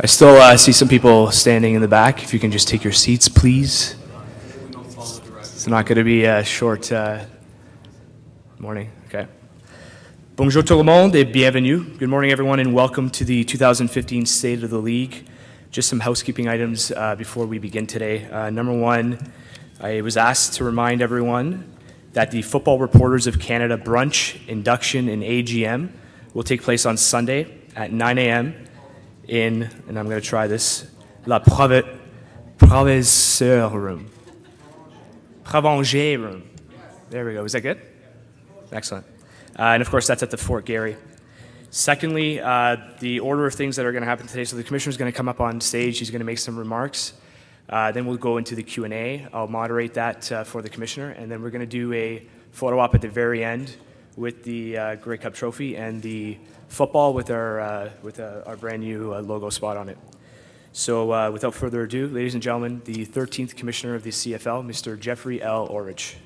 I still see some people standing in the back. If you can just take your seats, please. It's not going to be a short morning. Okay. Bonjour tout le monde et bienvenue. Good morning, everyone, and welcome to the 2015 State of the League. Just some housekeeping items before we begin today. Number one, I was asked to remind everyone that the Football Reporters of Canada brunch, induction, and AGM will take place on Sunday at 9 a.m. in, and I'm going to try this, La Proviseur room. Provenger room. There we go. Is that good? Excellent. And of course, that's at the Fort Garry. Secondly, the order of things that are going to happen today. So the commissioner is going to come up on stage. He's going to make some remarks. Then we'll go into the Q&A. I'll moderate that for the commissioner. And then we're going to do a photo op at the very end with the Grey Cup trophy and the football with our brand new logo spot on it. So without further ado, ladies and gentlemen, the 13th Commissioner of the CFL, Mr. Jeffrey L. Orridge.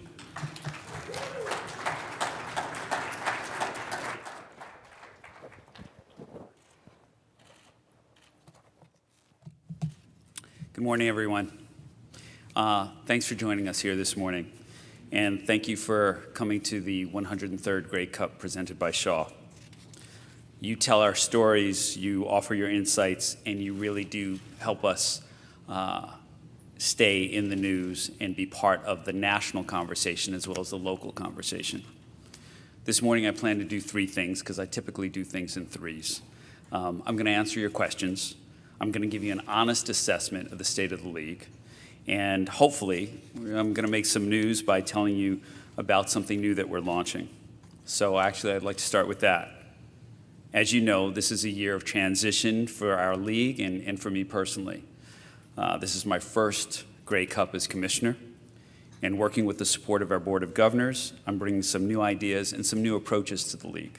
Good morning, everyone. Thanks for joining us here this morning. And thank you for coming to the 103rd Grey Cup presented by Shaw. You tell our stories, you offer your insights, and you really do help us stay in the news and be part of the national conversation as well as the local conversation. This morning I plan to do three things because I typically do things in threes. I'm going to answer your questions. I'm going to give you an honest assessment of the state of the league. And hopefully, I'm going to make some news by telling you about something new that we're launching. So actually, I'd like to start with that. As you know, this is a year of transition for our league and for me personally. This is my first Grey Cup as commissioner. And working with the support of our Board of Governors, I'm bringing some new ideas and some new approaches to the league.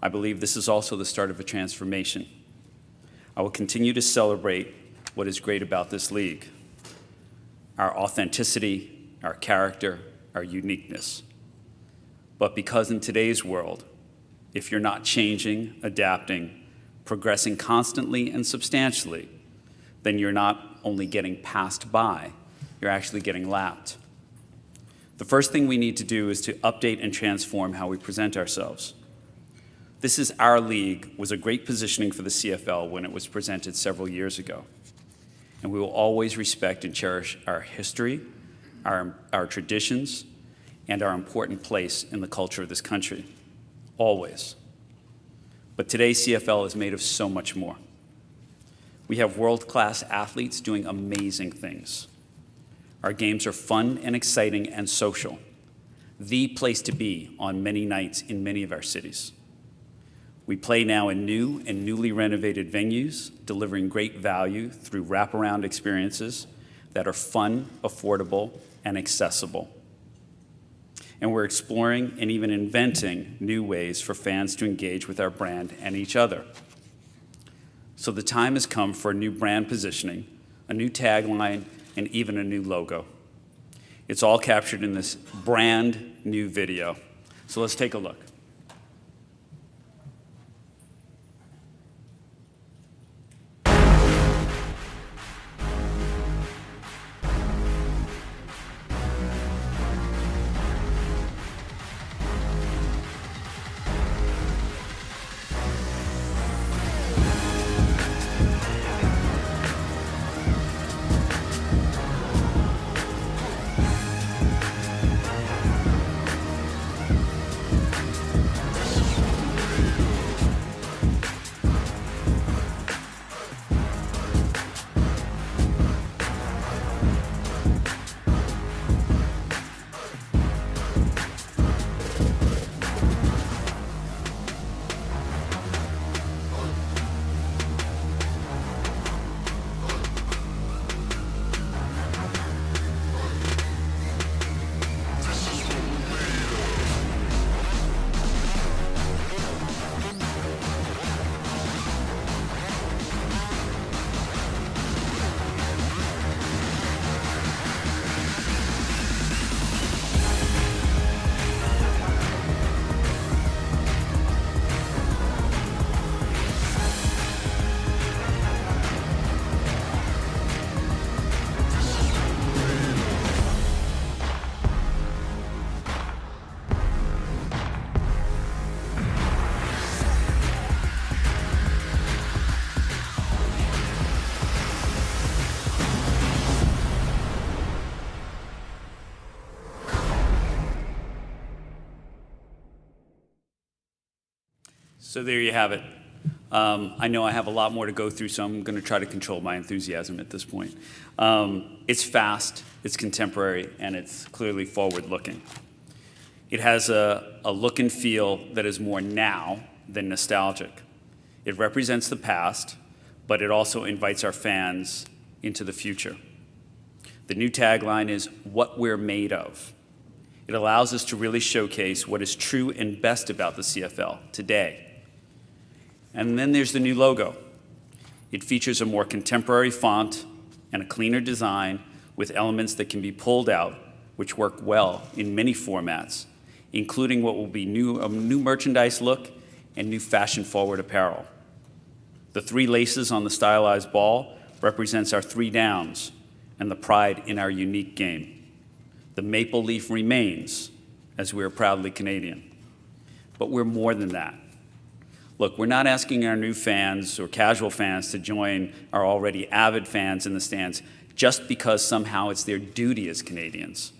I believe this is also the start of a transformation. I will continue to celebrate what is great about this league. Our authenticity, our character, our uniqueness. But because in today's world, if you're not changing, adapting, progressing constantly and substantially, then you're not only getting passed by, you're actually getting lapped. The first thing we need to do is to update and transform how we present ourselves. This is our league was a great positioning for the CFL when it was presented several years ago. And we will always respect and cherish our history, our traditions, and our important place in the culture of this country. Always. But today's CFL is made of so much more. We have world-class athletes doing amazing things. Our games are fun and exciting and social. The place to be on many nights in many of our cities. We play now in new and newly renovated venues, delivering great value through wraparound experiences that are fun, affordable, and accessible. And we're exploring and even inventing new ways for fans to engage with our brand and each other. So the time has come for a new brand positioning, a new tagline, and even a new logo. It's all captured in this brand new video. So let's take a look. So there you have it. I know I have a lot more to go through, so I'm going to try to control my enthusiasm at this point. It's fast, it's contemporary, and it's clearly forward-looking. It has a look and feel that is more now than nostalgic. It represents the past, but it also invites our fans into the future. The new tagline is, "What we're made of." It allows us to really showcase what is true and best about the CFL today. And then there's the new logo. It features a more contemporary font and a cleaner design with elements that can be pulled out, which work well in many formats, including what will be a new merchandise look and new fashion-forward apparel. The 3 laces on the stylized ball represents our 3 downs and the pride in our unique game. The maple leaf remains, as we are proudly Canadian. But we're more than that. Look, we're not asking our new fans or casual fans to join our already avid fans in the stands just because somehow it's their duty as Canadians.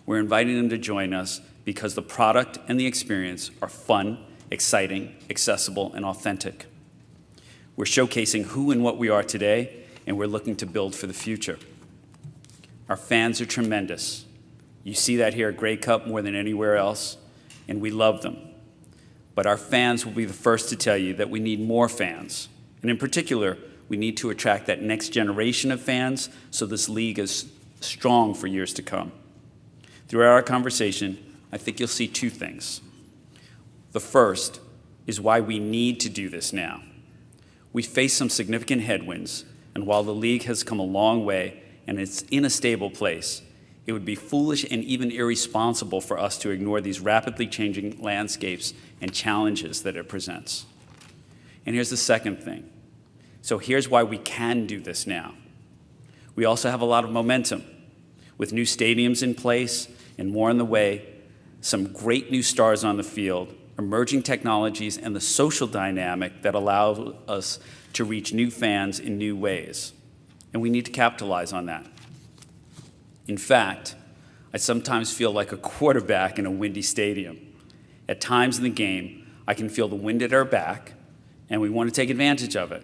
We're inviting them to join us because the product and the experience are fun, exciting, accessible, and authentic. We're showcasing who and what we are today, and we're looking to build for the future. Our fans are tremendous. You see that here at Grey Cup more than anywhere else, and we love them. But our fans will be the first to tell you that we need more fans. And in particular, we need to attract that next generation of fans so this league is strong for years to come. Throughout our conversation, I think you'll see 2 things. The first is why we need to do this now. We face some significant headwinds, and while the league has come a long way and it's in a stable place, it would be foolish and even irresponsible for us to ignore these rapidly changing landscapes and challenges that it presents. And here's the second thing. So here's why we can do this now. We also have a lot of momentum. With new stadiums in place and more on the way, some great new stars on the field, emerging technologies, and the social dynamic that allows us to reach new fans in new ways. And we need to capitalize on that. In fact, I sometimes feel like a quarterback in a windy stadium. At times in the game, I can feel the wind at our back, and we want to take advantage of it.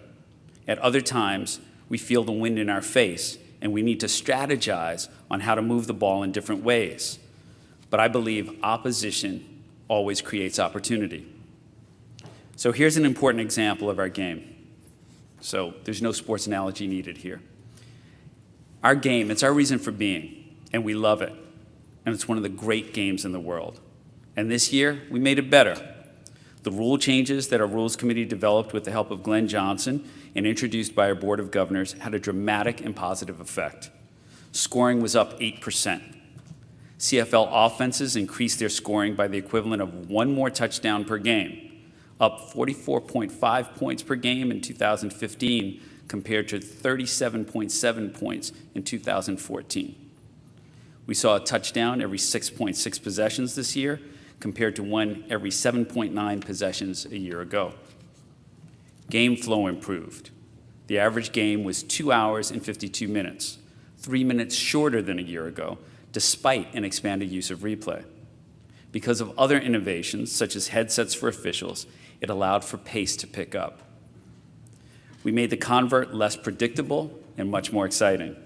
At other times, we feel the wind in our face, and we need to strategize on how to move the ball in different ways. But I believe opposition always creates opportunity. So here's an important example of our game. So there's no sports analogy needed here. Our game, it's our reason for being, and we love it. And it's one of the great games in the world. And this year, we made it better. The rule changes that our Rules Committee developed with the help of Glenn Johnson and introduced by our Board of Governors had a dramatic and positive effect. Scoring was up 8%. CFL offenses increased their scoring by the equivalent of 1 more touchdown per game, up 44.5 points per game in 2015 compared to 37.7 points in 2014. We saw a touchdown every 6.6 possessions this year, compared to 1 every 7.9 possessions a year ago. Game flow improved. The average game was 2 hours and 52 minutes, 3 minutes shorter than a year ago, despite an expanded use of replay. Because of other innovations, such as headsets for officials, it allowed for pace to pick up. We made the convert less predictable and much more exciting.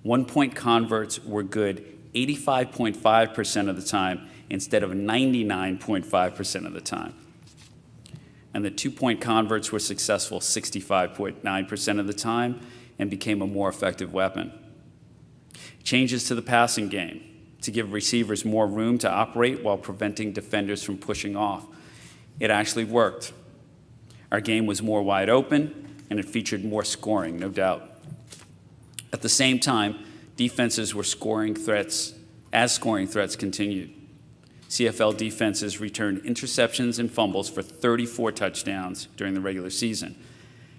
1-point converts were good 85.5% of the time instead of 99.5% of the time. And the 2-point converts were successful 65.9% of the time and became a more effective weapon. Changes to the passing game to give receivers more room to operate while preventing defenders from pushing off. It actually worked. Our game was more wide open, and it featured more scoring, no doubt. At the same time, defenses were scoring threats as scoring threats continued. CFL defenses returned interceptions and fumbles for 34 touchdowns during the regular season,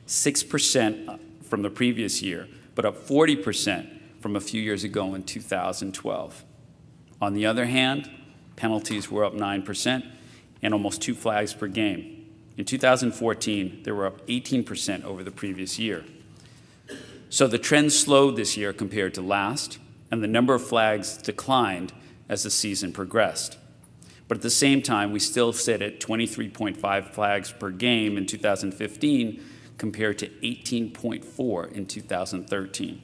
6% from the previous year, but up 40% from a few years ago in 2012. On the other hand, penalties were up 9% and almost 2 flags per game. In 2014, they were up 18% over the previous year. So the trend slowed this year compared to last, and the number of flags declined as the season progressed. But at the same time, we still sit at 23.5 flags per game in 2015 compared to 18.4 in 2013.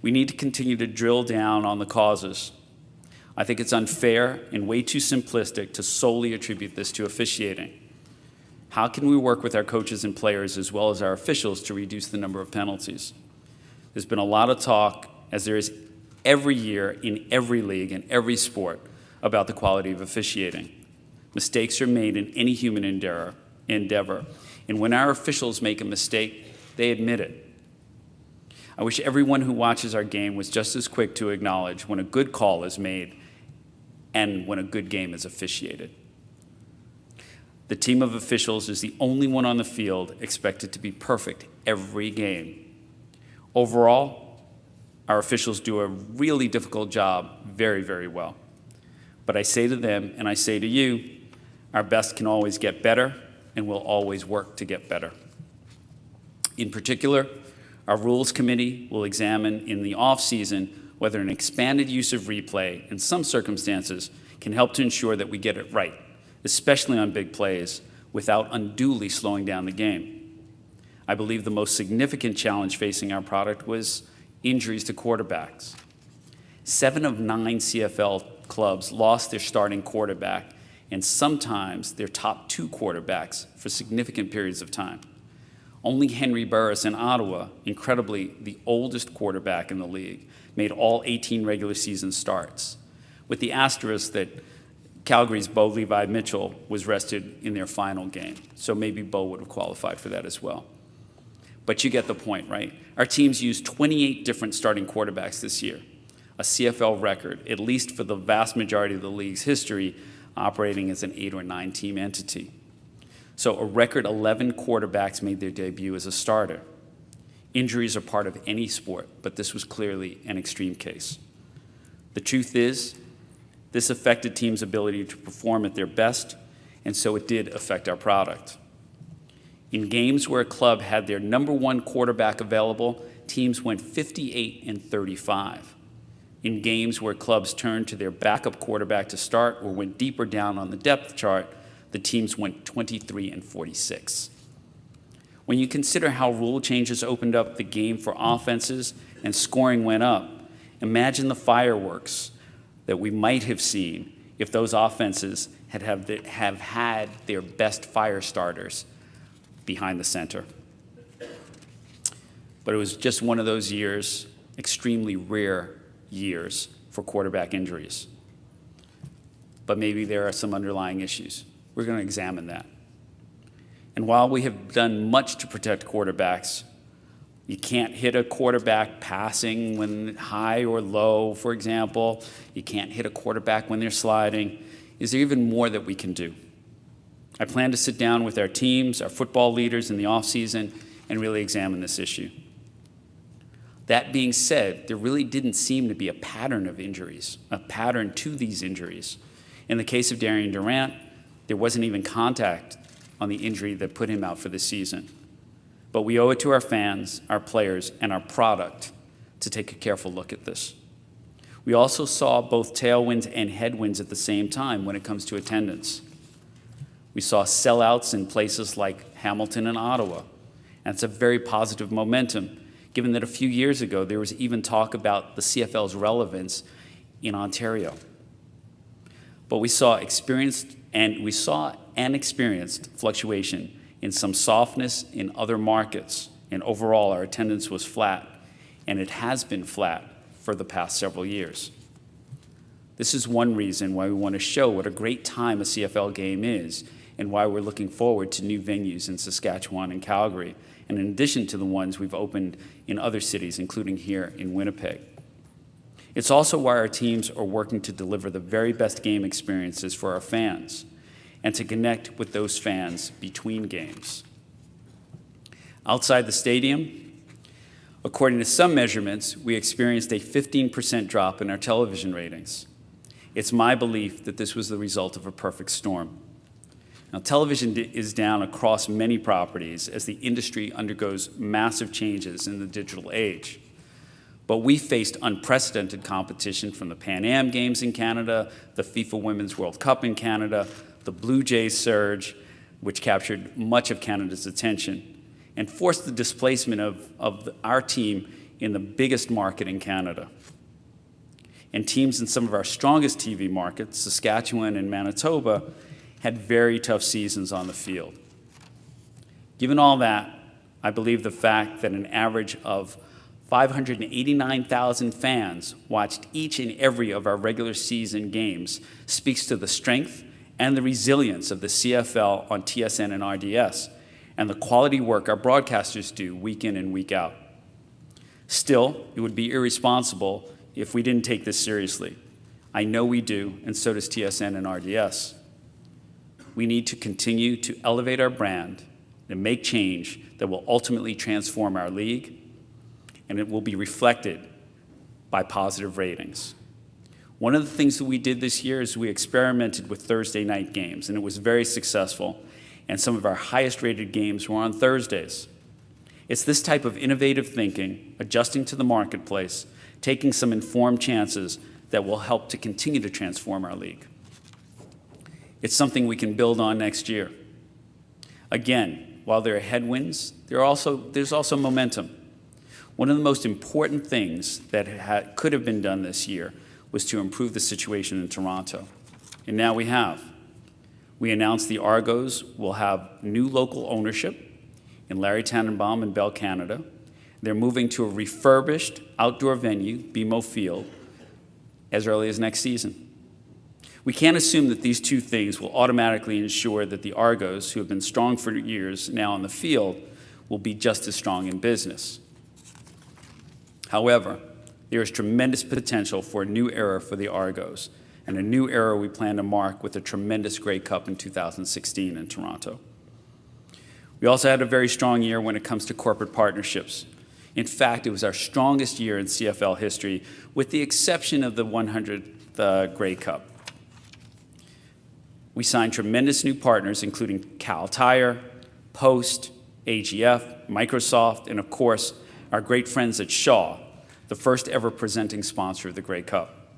We need to continue to drill down on the causes. I think it's unfair and way too simplistic to solely attribute this to officiating. How can we work with our coaches and players as well as our officials to reduce the number of penalties? There's been a lot of talk, as there is every year in every league and every sport, about the quality of officiating. Mistakes are made in any human endeavor, and when our officials make a mistake, they admit it. I wish everyone who watches our game was just as quick to acknowledge when a good call is made and when a good game is officiated. The team of officials is the only one on the field expected to be perfect every game. Overall, our officials do a really difficult job very, very well. But I say to them, and I say to you, our best can always get better, and we'll always work to get better. In particular, our Rules Committee will examine in the off-season whether an expanded use of replay in some circumstances can help to ensure that we get it right, especially on big plays, without unduly slowing down the game. I believe the most significant challenge facing our product was injuries to quarterbacks. 7 of 9 CFL clubs lost their starting quarterback and sometimes their top 2 quarterbacks for significant periods of time. Only Henry Burris in Ottawa, incredibly the oldest quarterback in the league, made all 18 regular season starts, with the asterisk that Calgary's Bo Levi Mitchell was rested in their final game, so maybe Bo would have qualified for that as well. But you get the point, right? Our teams used 28 different starting quarterbacks this year, a CFL record, at least for the vast majority of the league's history, operating as an 8 or 9 team entity. So a record 11 quarterbacks made their debut as a starter. Injuries are part of any sport, but this was clearly an extreme case. The truth is, this affected teams' ability to perform at their best, and so it did affect our product. In games where a club had their number 1 quarterback available, teams went 58-35. In games where clubs turned to their backup quarterback to start or went deeper down on the depth chart, the teams went 23-46. When you consider how rule changes opened up the game for offenses and scoring went up, imagine the fireworks that we might have seen if those offenses have had their best fire starters behind the center. But it was just one of those years, extremely rare years for quarterback injuries. But maybe there are some underlying issues. We're going to examine that. And while we have done much to protect quarterbacks, you can't hit a quarterback passing when high or low, for example. You can't hit a quarterback when they're sliding. Is there even more that we can do? I plan to sit down with our teams, our football leaders in the offseason, and really examine this issue. That being said, there really didn't seem to be a pattern of injuries, a pattern to these injuries. In the case of Darian Durant, there wasn't even contact on the injury that put him out for the season. But we owe it to our fans, our players, and our product to take a careful look at this. We also saw both tailwinds and headwinds at the same time when it comes to attendance. We saw sellouts in places like Hamilton and Ottawa, and it's a very positive momentum, given that a few years ago there was even talk about the CFL's relevance in Ontario. But we saw and experienced fluctuation in some softness in other markets, and overall our attendance was flat, and it has been flat for the past several years. This is one reason why we want to show what a great time a CFL game is and why we're looking forward to new venues in Saskatchewan and Calgary, and in addition to the ones we've opened in other cities, including here in Winnipeg. It's also why our teams are working to deliver the very best game experiences for our fans and to connect with those fans between games. Outside the stadium, according to some measurements, we experienced a 15% drop in our television ratings. It's my belief that this was the result of a perfect storm. Now, television is down across many properties as the industry undergoes massive changes in the digital age. But we faced unprecedented competition from the Pan Am Games in Canada, the FIFA Women's World Cup in Canada, the Blue Jays surge, which captured much of Canada's attention, and forced the displacement of our team in the biggest market in Canada. And teams in some of our strongest TV markets, Saskatchewan and Manitoba, had very tough seasons on the field. Given all that, I believe the fact that an average of 589,000 fans watched each and every of our regular season games speaks to the strength and the resilience of the CFL on TSN and RDS, and the quality work our broadcasters do week in and week out. Still, it would be irresponsible if we didn't take this seriously. I know we do, and so does TSN and RDS. We need to continue to elevate our brand and make change that will ultimately transform our league, and it will be reflected by positive ratings. One of the things that we did this year is we experimented with Thursday night games, and it was very successful, and some of our highest rated games were on Thursdays. It's this type of innovative thinking, adjusting to the marketplace, taking some informed chances that will help to continue to transform our league. It's something we can build on next year. Again, while there are headwinds, there's also momentum. One of the most important things that could have been done this year was to improve the situation in Toronto. And now we have. We announced the Argos will have new local ownership in Larry Tannenbaum and Bell Canada. They're moving to a refurbished outdoor venue, BMO Field, as early as next season. We can't assume that these two things will automatically ensure that the Argos, who have been strong for years now on the field, will be just as strong in business. However, there is tremendous potential for a new era for the Argos, and a new era we plan to mark with a tremendous Grey Cup in 2016 in Toronto. We also had a very strong year when it comes to corporate partnerships. In fact, it was our strongest year in CFL history, with the exception of the 100th Grey Cup. We signed tremendous new partners, including Cal Tire, Post, AGF, Microsoft, and of course, our great friends at Shaw, the first ever presenting sponsor of the Grey Cup.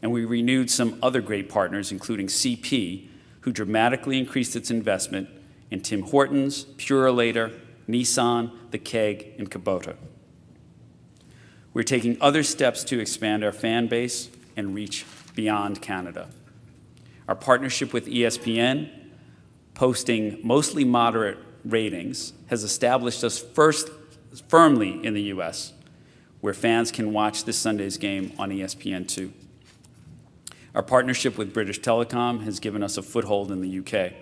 And we renewed some other great partners, including CP, who dramatically increased its investment in Tim Hortons, Purolator, Nissan, The Keg, and Kubota. We're taking other steps to expand our fan base and reach beyond Canada. Our partnership with ESPN, posting mostly moderate ratings, has established us firmly in the US, where fans can watch this Sunday's game on ESPN2. Our partnership with British Telecom has given us a foothold in the UK,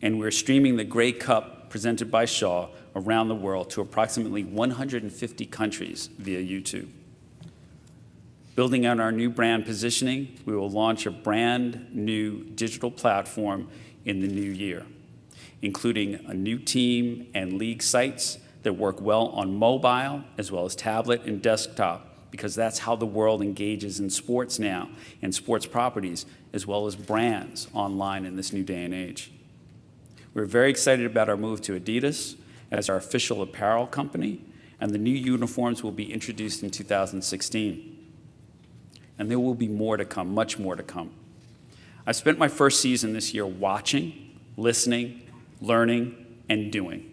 and we're streaming the Grey Cup presented by Shaw around the world to approximately 150 countries via YouTube. Building on our new brand positioning, we will launch a brand new digital platform in the new year, including a new team and league sites that work well on mobile as well as tablet and desktop, because that's how the world engages in sports now, and sports properties, as well as brands online in this new day and age. We're very excited about our move to Adidas as our official apparel company, and the new uniforms will be introduced in 2016. And there will be more to come, much more to come. I've spent my first season this year watching, listening, learning, and doing.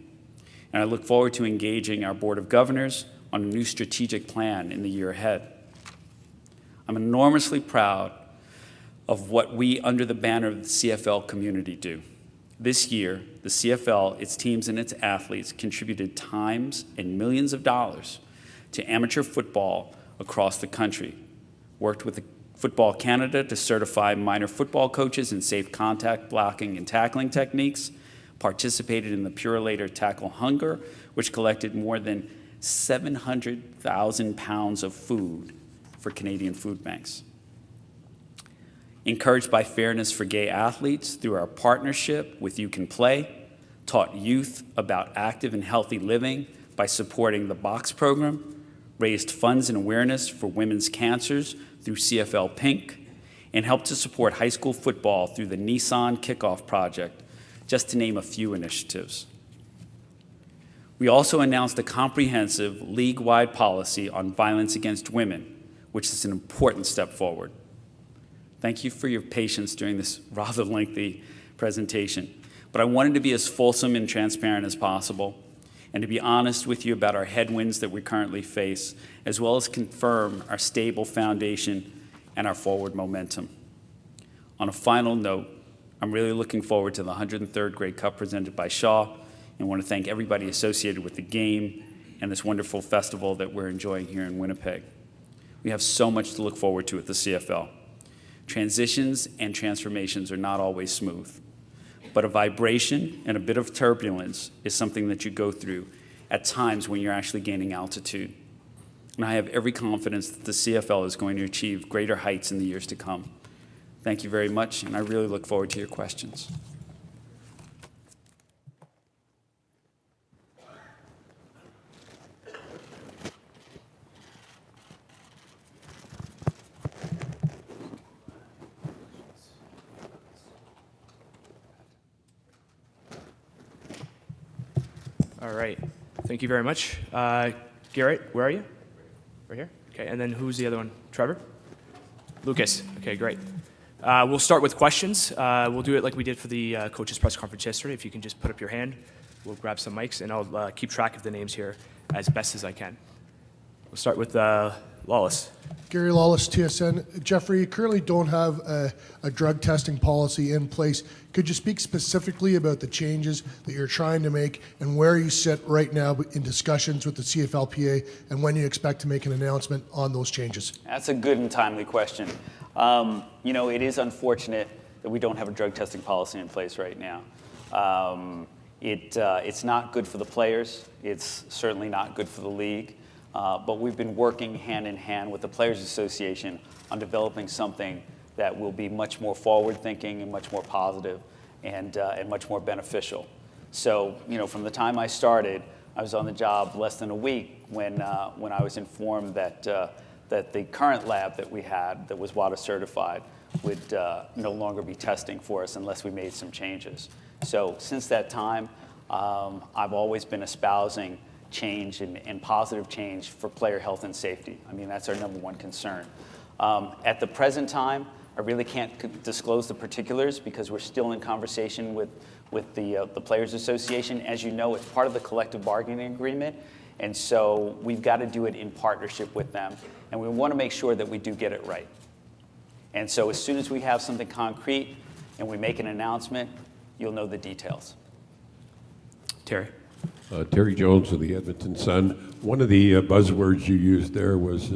And I look forward to engaging our Board of Governors on a new strategic plan in the year ahead. I'm enormously proud of what we, under the banner of the CFL community, do. This year, the CFL, its teams, and its athletes contributed times and millions of dollars to amateur football across the country, worked with Football Canada to certify minor football coaches in safe contact blocking and tackling techniques, participated in the Purolator Tackle Hunger, which collected more than 700,000 pounds of food for Canadian food banks. Encouraged by Fairness for Gay Athletes through our partnership with You Can Play, taught youth about active and healthy living by supporting the Box program, raised funds and awareness for women's cancers through CFL Pink, and helped to support high school football through the Nissan Kickoff Project, just to name a few initiatives. We also announced a comprehensive league-wide policy on violence against women, which is an important step forward. Thank you for your patience during this rather lengthy presentation, but I wanted to be as fulsome and transparent as possible and to be honest with you about our headwinds that we currently face, as well as confirm our stable foundation and our forward momentum. On a final note, I'm really looking forward to the 103rd Grey Cup presented by Shaw, and want to thank everybody associated with the game and this wonderful festival that we're enjoying here in Winnipeg. We have so much to look forward to at the CFL. Transitions and transformations are not always smooth, but a vibration and a bit of turbulence is something that you go through at times when you're actually gaining altitude. And I have every confidence that the CFL is going to achieve greater heights in the years to come. Thank you very much, and I really look forward to your questions. All right. Thank you very much. Garrett, where are you? Right here? Okay, and then who's the other one? Trevor? Lucas. Okay, great. We'll start with questions. We'll do it like we did for the coaches' press conference yesterday. If you can just put up your hand, we'll grab some mics, and I'll keep track of the names here as best as I can. We'll start with Lawless. Gary Lawless, TSN. Jeffrey, you currently don't have a drug testing policy in place. Could you speak specifically about the changes that you're trying to make and where you sit right now in discussions with the CFLPA and when you expect to make an announcement on those changes? That's a good and timely question. You know, it is unfortunate that we don't have a drug testing policy in place right now. It's not good for the players. It's certainly not good for the league. But we've been working hand in hand with the Players Association on developing something that will be much more forward-thinking and much more positive and much more beneficial. So, you know, from the time I started, I was on the job less than a week when I was informed that the current lab that we had that was WADA certified would no longer be testing for us unless we made some changes. So since that time, I've always been espousing change and positive change for player health and safety. I mean, that's our number one concern. At the present time, I really can't disclose the particulars because we're still in conversation with the Players Association. As you know, it's part of the collective bargaining agreement, and so we've got to do it in partnership with them, and we want to make sure that we do get it right. And so as soon as we have something concrete and we make an announcement, you'll know the details. Terry. Terry Jones of the Edmonton Sun. One of the buzzwords you used there was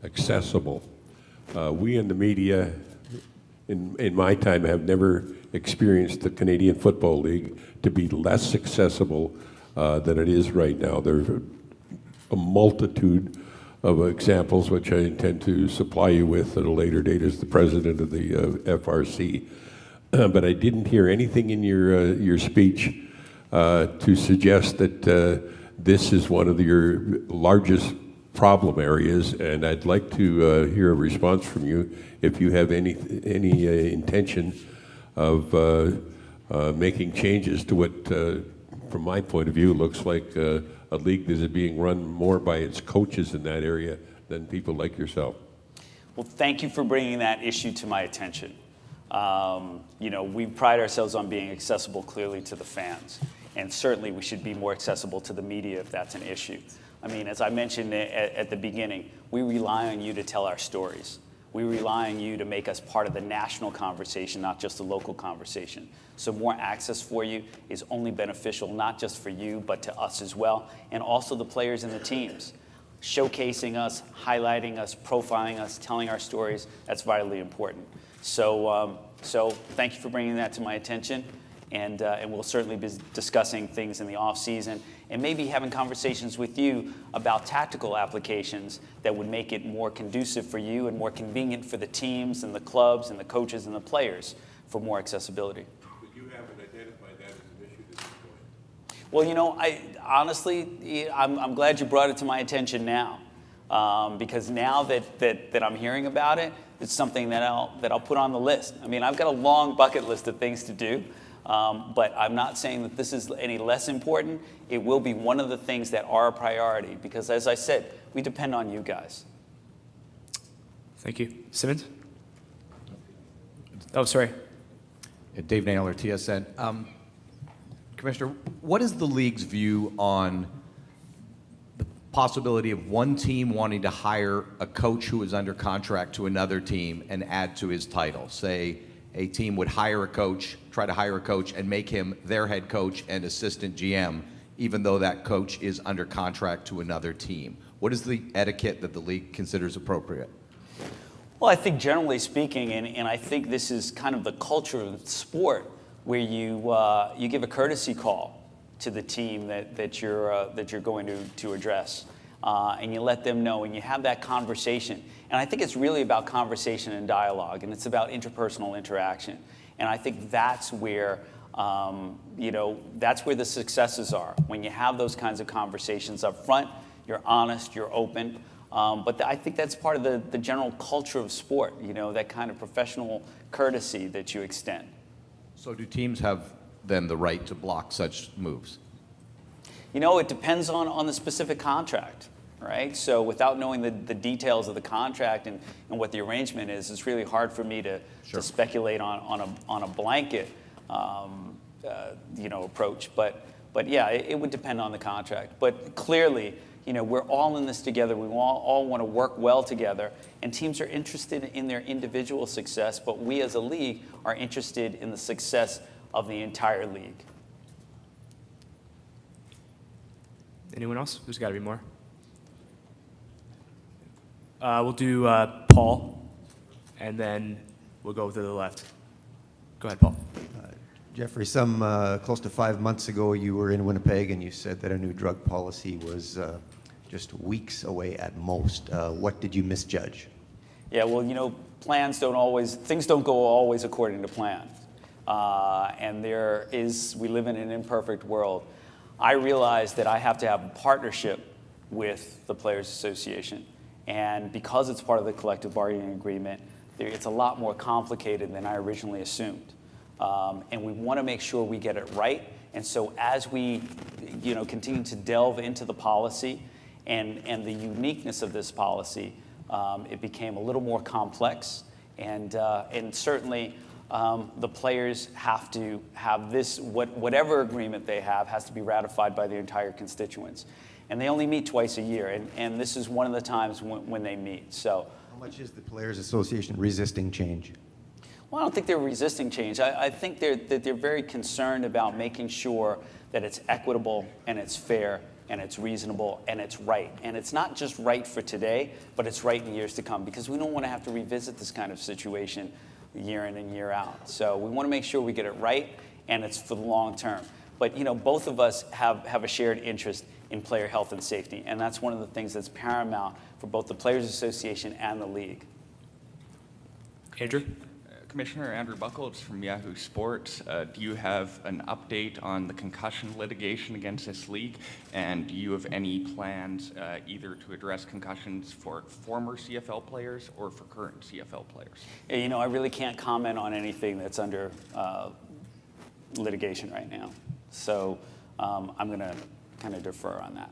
accessible. We in the media, in my time, have never experienced the Canadian Football League to be less accessible than it is right now. There's a multitude of examples which I intend to supply you with at a later date as the president of the FRC. But I didn't hear anything in your speech to suggest that this is one of your largest problem areas, and I'd like to hear a response from you if you have any intention of making changes to what, from my point of view, looks like a league that is being run more by its coaches in that area than people like yourself. Well, thank you for bringing that issue to my attention. You know, we pride ourselves on being accessible clearly to the fans. And certainly we should be more accessible to the media if that's an issue. I mean, as I mentioned at the beginning, we rely on you to tell our stories. We rely on you to make us part of the national conversation, not just the local conversation. So more access for you is only beneficial, not just for you, but to us as well, and also the players and the teams. Showcasing us, highlighting us, profiling us, telling our stories, that's vitally important. So thank you for bringing that to my attention. And we'll certainly be discussing things in the off season and maybe having conversations with you about tactical applications that would make it more conducive for you and more convenient for the teams and the clubs and the coaches and the players for more accessibility. But you haven't identified that as an issue at this point. Well, you know, I'm glad you brought it to my attention now, because now that I'm hearing about it, it's something that I'll put on the list. I mean, I've got a long bucket list of things to do. But I'm not saying that this is any less important. It will be one of the things that are a priority because, as I said, we depend on you guys. Thank you. Simmons? Oh, sorry. Dave Naylor, TSN. Commissioner, what is the league's view on the possibility of one team wanting to hire a coach who is under contract to another team and add to his title? Say a team would hire a coach, try to hire a coach, and make him their head coach and assistant GM, even though that coach is under contract to another team. What is the etiquette that the league considers appropriate? Well, I think generally speaking, and I think this is kind of the culture of the sport, where you give a courtesy call to the team that you're going to address, and you let them know, and you have that conversation. And I think it's really about conversation and dialogue, and it's about interpersonal interaction. And I think that's where that's where the successes are. When you have those kinds of conversations up front, you're honest, you're open. But I think that's part of the general culture of sport, that kind of professional courtesy that you extend. So do teams have then the right to block such moves? It depends on the specific contract, right? So without knowing the details of the contract and what the arrangement is, it's really hard for me to speculate on a blanket approach. But yeah, it would depend on the contract. But clearly, we're all in this together. We all want to work well together. And teams are interested in their individual success, but we as a league are interested in the success of the entire league. Anyone else? There's got to be more. We'll do Paul, and then we'll go to the left. Go ahead, Paul. Jeffrey, some close to 5 months ago, you were in Winnipeg and you said that a new drug policy was just weeks away at most. What did you misjudge? Yeah, well, things don't go always according to plan. And we live in an imperfect world. I realized that I have to have a partnership with the Players Association. And because it's part of the collective bargaining agreement, it's a lot more complicated than I originally assumed. And we want to make sure we get it right. And so as we continue to delve into the policy and the uniqueness of this policy, it became a little more complex. And certainly the players have to have this, whatever agreement they have has to be ratified by their entire constituents. And they only meet twice a year. And this is one of the times when they meet. So, how much is the Players Association resisting change? Well, I don't think they're resisting change. I think they're very concerned about making sure that it's equitable and it's fair and it's reasonable and it's right. And it's not just right for today, but it's right in years to come because we don't want to have to revisit this kind of situation year in and year out. So we want to make sure we get it right and it's for the long term. But both of us have a shared interest in player health and safety, and that's one of the things that's paramount for both the Players Association and the league. Andrew? Commissioner Andrew Buckles from Yahoo Sports. Do you have an update on the concussion litigation against this league? And do you have any plans either to address concussions for former CFL players or for current CFL players? Yeah, I really can't comment on anything that's under litigation right now. So I'm going to kind of defer on that.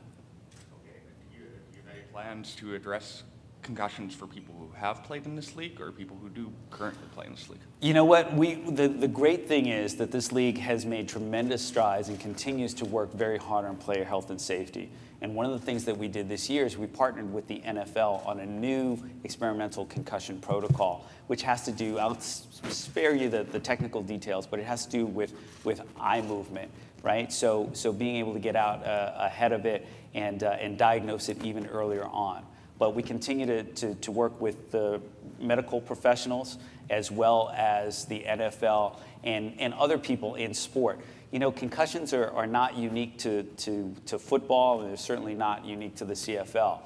Okay. Do you have any plans to address concussions for people who have played in this league or people who do currently play in this league? You know what? The great thing is that this league has made tremendous strides and continues to work very hard on player health and safety. And one of the things that we did this year is we partnered with the NFL on a new experimental concussion protocol, which has to do, I'll spare you the technical details, but it has to do with eye movement, right? So being able to get out ahead of it and diagnose it even earlier on. But we continue to work with the medical professionals as well as the NFL and other people in sport. Concussions are not unique to football, and they're certainly not unique to the CFL.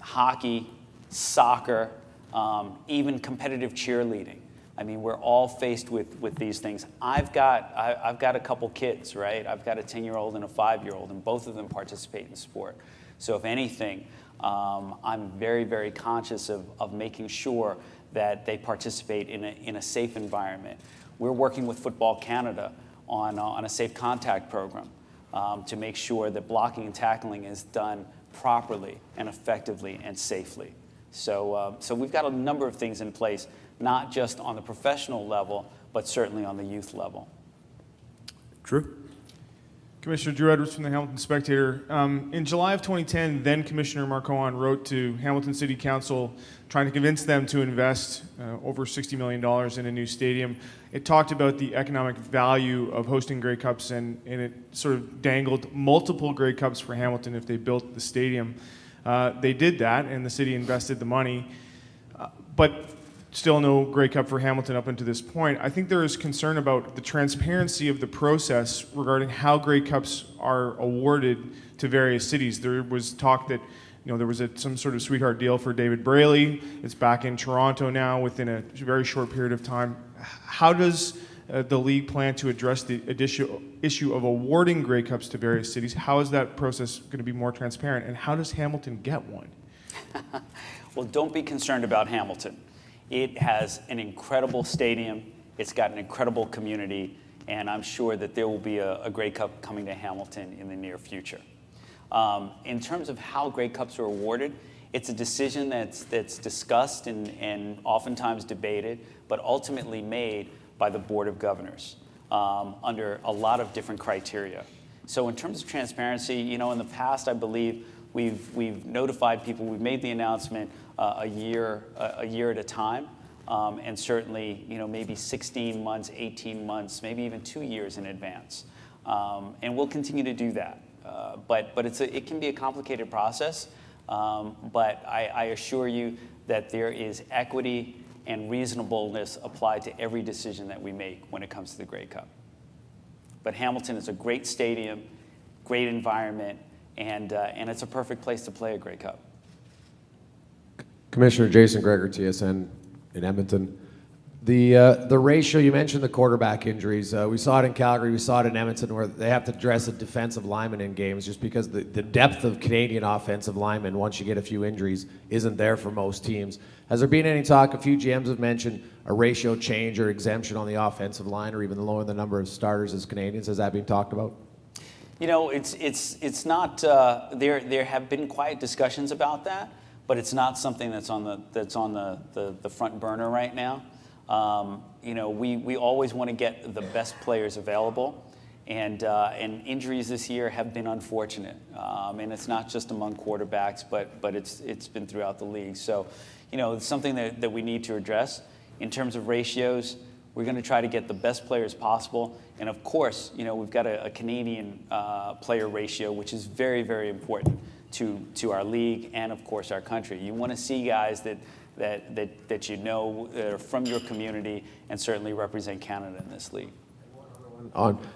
Hockey, soccer, even competitive cheerleading. I mean, we're all faced with these things. I've got a couple kids, right? I've got a 10-year-old and a 5-year-old, and both of them participate in sport. So if anything, I'm very, very conscious of making sure that they participate in a safe environment. We're working with Football Canada on a safe contact program to make sure that blocking and tackling is done properly and effectively and safely. So we've got a number of things in place, not just on the professional level, but certainly on the youth level. Drew? Commissioner Drew Edwards from the Hamilton Spectator. In July of 2010, then Commissioner Marcohan wrote to Hamilton City Council trying to convince them to invest over $60 million in a new stadium. It talked about the economic value of hosting Grey Cups, and it sort of dangled multiple Grey Cups for Hamilton if they built the stadium. They did that, and the city invested the money, but still no Grey Cup for Hamilton up until this point. I think there is concern about the transparency of the process regarding how Grey Cups are awarded to various cities. There was talk that there was some sort of sweetheart deal for David Braley. It's back in Toronto now within a very short period of time. How does the league plan to address the issue of awarding Grey Cups to various cities? How is that process going to be more transparent, and how does Hamilton get one? Well, don't be concerned about Hamilton. It has an incredible stadium, it's got an incredible community, and I'm sure that there will be a Grey Cup coming to Hamilton in the near future. In terms of how Grey Cups are awarded, it's a decision that's discussed and oftentimes debated, but ultimately made by the Board of Governors under a lot of different criteria. So in terms of transparency, in the past, I believe we've notified people, we've made the announcement a year at a time, and certainly, maybe 16 months, 18 months, maybe even 2 years in advance. And we'll continue to do that. But it can be a complicated process, but I assure you that there is equity and reasonableness applied to every decision that we make when it comes to the Grey Cup. But Hamilton is a great stadium, great environment, and it's a perfect place to play a Grey Cup. Commissioner Jason Greger, TSN in Edmonton. The ratio, you mentioned the quarterback injuries. We saw it in Calgary, we saw it in Edmonton, where they have to dress a defensive lineman in games just because the depth of Canadian offensive linemen, once you get a few injuries, isn't there for most teams. Has there been any talk? A few GMs have mentioned a ratio change or exemption on the offensive line, or even lowering the number of starters as Canadians. Has that been talked about? It's not. There have been quiet discussions about that, but it's not something that's on the front burner right now. We always want to get the best players available, and injuries this year have been unfortunate, and it's not just among quarterbacks, but it's been throughout the league. So, it's something that we need to address. In terms of ratios, we're going to try to get the best players possible, and of course, we've got a Canadian player ratio, which is very, very important to our league and of course our country. You want to see guys that are from your community and certainly represent Canada in this league.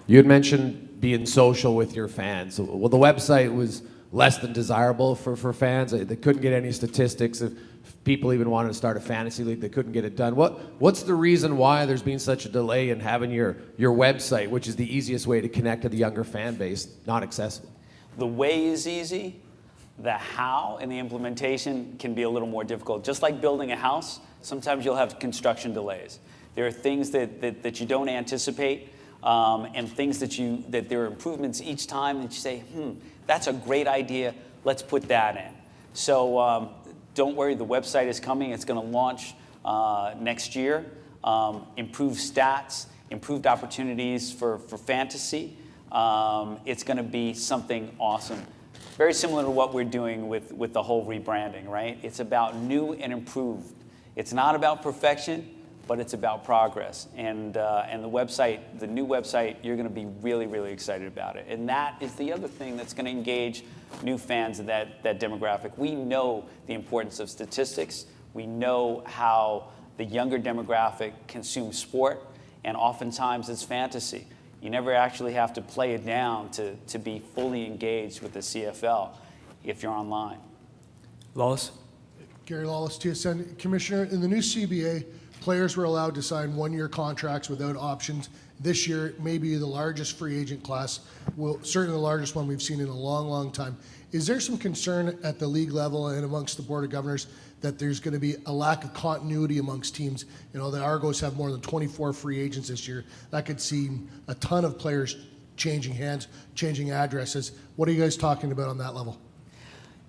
You had mentioned being social with your fans. Well, the website was less than desirable for fans. They couldn't get any statistics. If people even wanted to start a fantasy league, they couldn't get it done. What's the reason why there's been such a delay in having your website, which is the easiest way to connect to the younger fan base, not accessible? The way is easy. The how and the implementation can be a little more difficult. Just like building a house, sometimes you'll have construction delays. There are things that you don't anticipate, and things that there are improvements each time that you say, that's a great idea, let's put that in. So don't worry, the website is coming. It's going to launch next year. Improved stats, improved opportunities for fantasy. It's going to be something awesome. Very similar to what we're doing with the whole rebranding, right? It's about new and improved. It's not about perfection, but it's about progress. And the new website, you're going to be really, really excited about it. And that is the other thing that's going to engage new fans of that demographic. We know the importance of statistics. We know how the younger demographic consumes sport, and oftentimes it's fantasy. You never actually have to play it down to be fully engaged with the CFL if you're online. Lawless? Gary Lawless, TSN. Commissioner, in the new CBA, players were allowed to sign one-year contracts without options. This year, maybe the largest free agent class, certainly the largest one we've seen in a long, long time. Is there some concern at the league level and amongst the Board of Governors that there's going to be a lack of continuity amongst teams. You know, the Argos have more than 24 free agents this year. That could see a ton of players changing hands, changing addresses. What are you guys talking about on that level?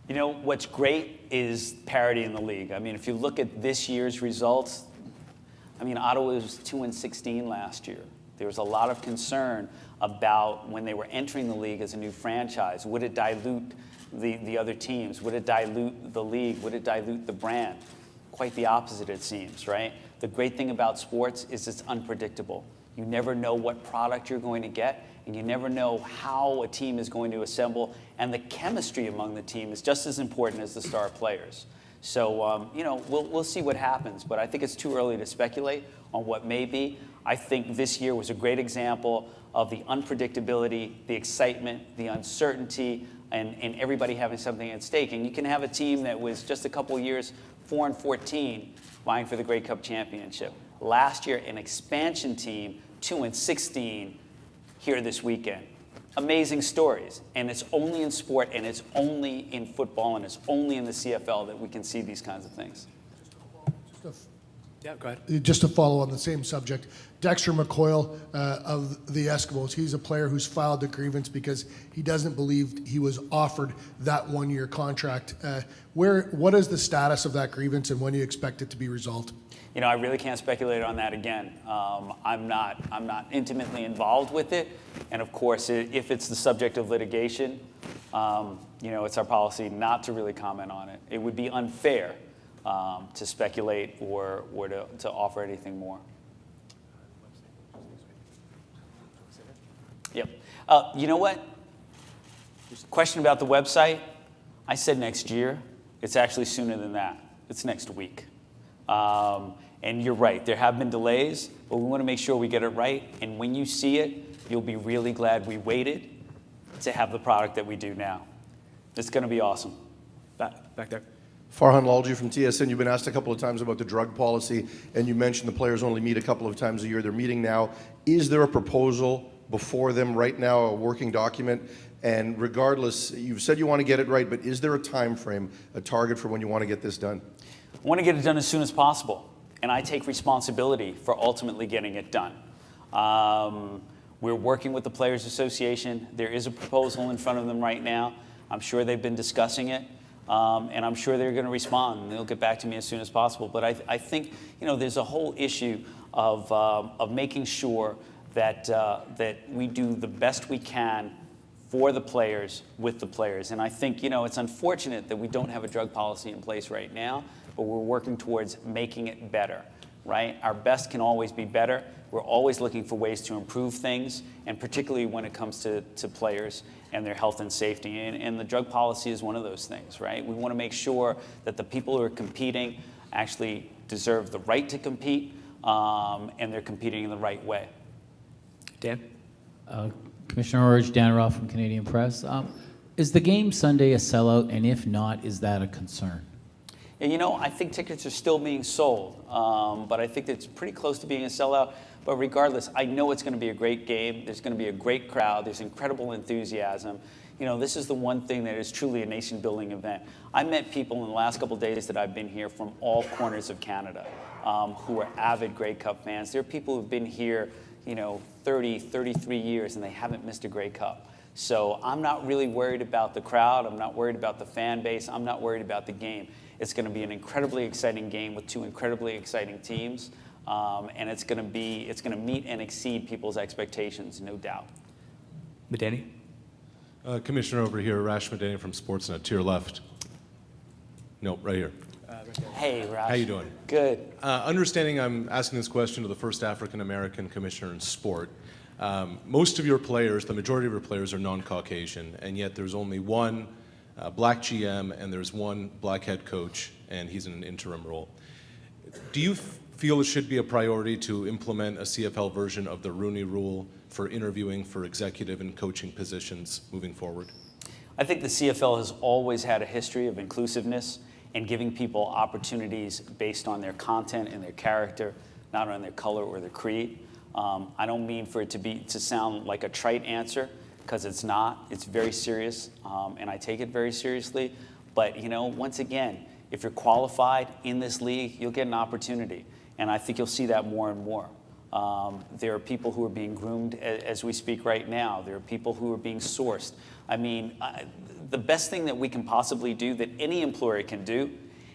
You know, what's great is parity in the league. I mean, if you look at this year's results, I mean, Ottawa was 2-16 last year. There was a lot of concern about when they were entering the league as a new franchise. Would it dilute the other teams? Would it dilute the league? Would it dilute the brand? Quite the opposite, it seems, right? The great thing about sports is it's unpredictable. You never know what product you're going to get, and you never know how a team is going to assemble, and the chemistry among the team is just as important as the star players. So, you know, we'll see what happens, but I think it's too early to speculate on what may be. I think this year was a great example of the unpredictability, the excitement, the uncertainty, and everybody having something at stake. And you can have a team that was just a couple years 4-14 vying for the Grey Cup championship. Last year, an expansion team, 2-16 here this weekend. Amazing stories, and it's only in sport, and it's only in football, and it's only in the CFL that we can see these kinds of things. Yeah, go ahead. Just to follow on the same subject, Dexter McCoyle of the Eskimos, he's a player who's filed a grievance because he doesn't believe he was offered that one-year contract. What is the status of that grievance, and when do you expect it to be resolved? You know, I really can't speculate on that again. I'm not intimately involved with it, and of course, if it's the subject of litigation, you know, it's our policy not to really comment on it. It would be unfair to speculate or to offer anything more. Yep. You know what? Question about the website. I said next year. It's actually sooner than that. It's next week. And you're right, there have been delays, but we want to make sure we get it right. And when you see it, you'll be really glad we waited to have the product that we do now. It's going to be awesome. Back there. Farhan Lalji from TSN. You've been asked a couple of times about the drug policy, and you mentioned the players only meet a couple of times a year. They're meeting now. Is there a proposal before them right now, a working document? And regardless, you've said you want to get it right, but is there a time frame, a target for when you want to get this done? I want to get it done as soon as possible, and I take responsibility for ultimately getting it done. We're working with the Players Association. There is a proposal in front of them right now. I'm sure they've been discussing it, and I'm sure they're going to respond, and they'll get back to me as soon as possible. But I think, you know, there's a whole issue of making sure that we do the best we can for the players, with the players. And I think, you know, it's unfortunate that we don't have a drug policy in place right now, but we're working towards making it better, right? Our best can always be better. We're always looking for ways to improve things, and particularly when it comes to players and their health and safety. And the drug policy is one of those things, right? We want to make sure that the people who are competing actually deserve the right to compete, and they're competing in the right way. Dan? Commissioner Orridge, Dan Roth from Canadian Press. Is the game Sunday a sellout, and if not, is that a concern? Yeah, you know, I think tickets are still being sold, but I think it's pretty close to being a sellout. But regardless, I know it's going to be a great game. There's going to be a great crowd. There's incredible enthusiasm. You know, this is the one thing that is truly a nation-building event. I met people in the last couple of days that I've been here from all corners of Canada who are avid Grey Cup fans. There are people who've been here, you know, 30, 33 years, and they haven't missed a Grey Cup. So I'm not really worried about the crowd. I'm not worried about the fan base. I'm not worried about the game. It's going to be an incredibly exciting game with two incredibly exciting teams, and it's going to meet and exceed people's expectations, no doubt. Madani? Commissioner over here, Rash Madani from Sportsnet, to your left. No, right here. Hey, Raj. How you doing? Good. Understanding I'm asking this question to the first African-American commissioner in sport, most of your players, the majority of your players are non-Caucasian, and yet there's only one black GM and there's one black head coach, and he's in an interim role. Do you feel it should be a priority to implement a CFL version of the Rooney Rule for interviewing for executive and coaching positions moving forward? I think the CFL has always had a history of inclusiveness and giving people opportunities based on their content and their character, not on their color or their creed. I don't mean for it to sound like a trite answer, because it's not. It's very serious, and I take it very seriously. But, you know, once again, if you're qualified in this league, you'll get an opportunity. And I think you'll see that more and more. There are people who are being groomed as we speak right now. There are people who are being sourced. I mean, the best thing that we can possibly do, that any employer can do,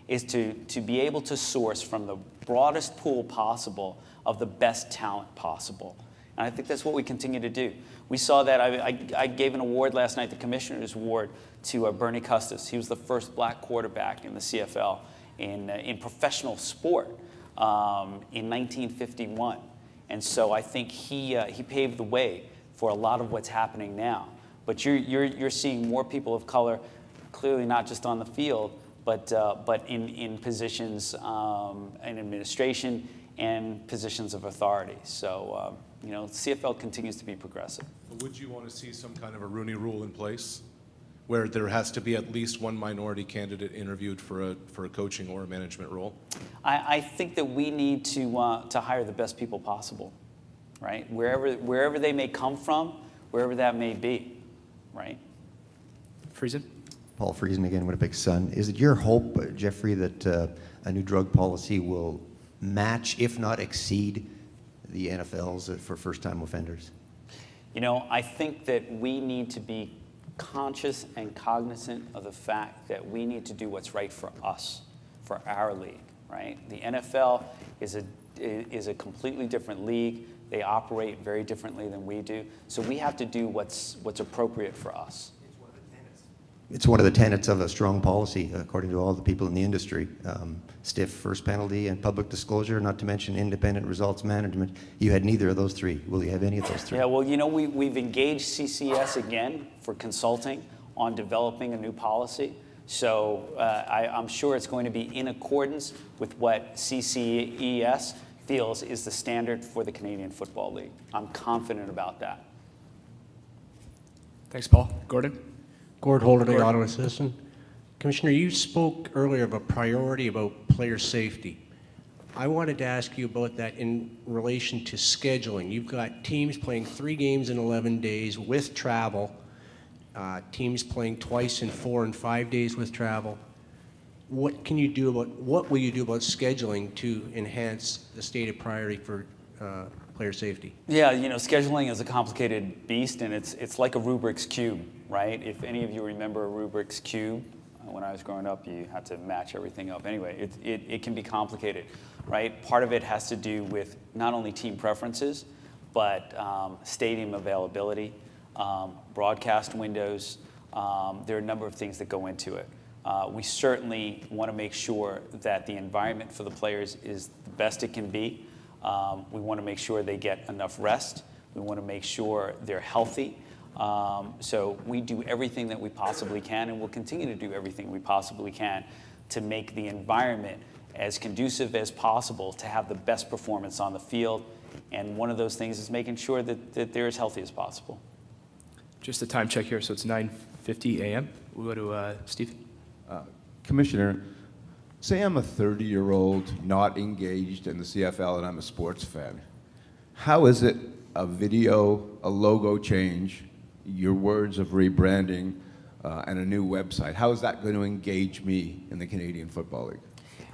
is to be able to source from the broadest pool possible of the best talent possible. And I think that's what we continue to do. We saw that. I gave an award last night, the Commissioner's Award, to Bernie Custis. He was the first black quarterback in the CFL in professional sport in 1951. And so I think he paved the way for a lot of what's happening now. But you're seeing more people of color, clearly not just on the field, but in positions in administration and positions of authority. So CFL continues to be progressive. Would you want to see some kind of a Rooney Rule in place, where there has to be at least one minority candidate interviewed for a coaching or a management role? I think that we need to hire the best people possible, right? Wherever they may come from, wherever that may be, right? Friesen? Paul Friesen again, Winnipeg Sun. Is it your hope, Jeffrey, that a new drug policy will match, if not exceed, the NFL's for first-time offenders? I think that we need to be conscious and cognizant of the fact that we need to do what's right for us, for our league, right? The NFL is a completely different league. They operate very differently than we do. So we have to do what's appropriate for us. It's one of the tenets of a strong policy, according to all the people in the industry. Stiff first penalty and public disclosure, not to mention independent results management. You had neither of those three. Will you have any of those three? Yeah, well, we've engaged CCS again for consulting on developing a new policy. So I'm sure it's going to be in accordance with what CCES feels is the standard for the Canadian Football League. I'm confident about that. Thanks, Paul. Gordon? Gord Holder, Ottawa Citizen. Commissioner, you spoke earlier of a priority about player safety. I wanted to ask you about that in relation to scheduling. You've got teams playing 3 games in 11 days with travel, teams playing twice in 4 and 5 days with travel. What will you do about scheduling to enhance the stated priority for player safety? Yeah, scheduling is a complicated beast, and it's like a Rubik's Cube, right? If any of you remember a Rubik's Cube, when I was growing up, you had to match everything up. Anyway, it can be complicated, right? Part of it has to do with not only team preferences, but stadium availability, broadcast windows. There are a number of things that go into it. We certainly want to make sure that the environment for the players is the best it can be. We want to make sure they get enough rest. We want to make sure they're healthy. So we do everything that we possibly can, and we'll continue to do everything we possibly can to make the environment as conducive as possible to have the best performance on the field. And one of those things is making sure that they're as healthy as possible. Just a time check here, so it's 9:50 a.m. We'll go to Steve. Commissioner, say I'm a 30-year-old not engaged in the CFL and I'm a sports fan. How is it a video, a logo change, your words of rebranding, and a new website, how is that going to engage me in the Canadian Football League?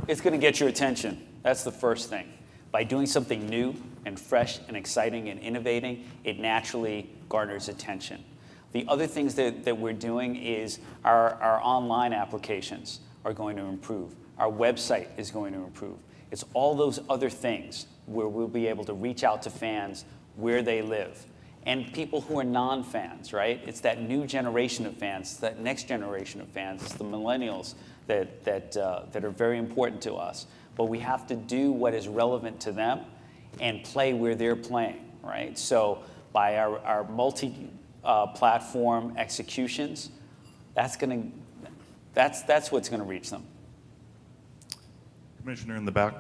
It's going to get your attention. That's the first thing. By doing something new and fresh and exciting and innovating, it naturally garners attention. The other things that we're doing is our online applications are going to improve. Our website is going to improve. It's all those other things where we'll be able to reach out to fans where they live. And people who are non-fans, right? It's that new generation of fans, that next generation of fans. It's the millennials that are very important to us. But we have to do what is relevant to them and play where they're playing, right? So by our multi-platform executions, that's what's going to reach them. Commissioner in the back.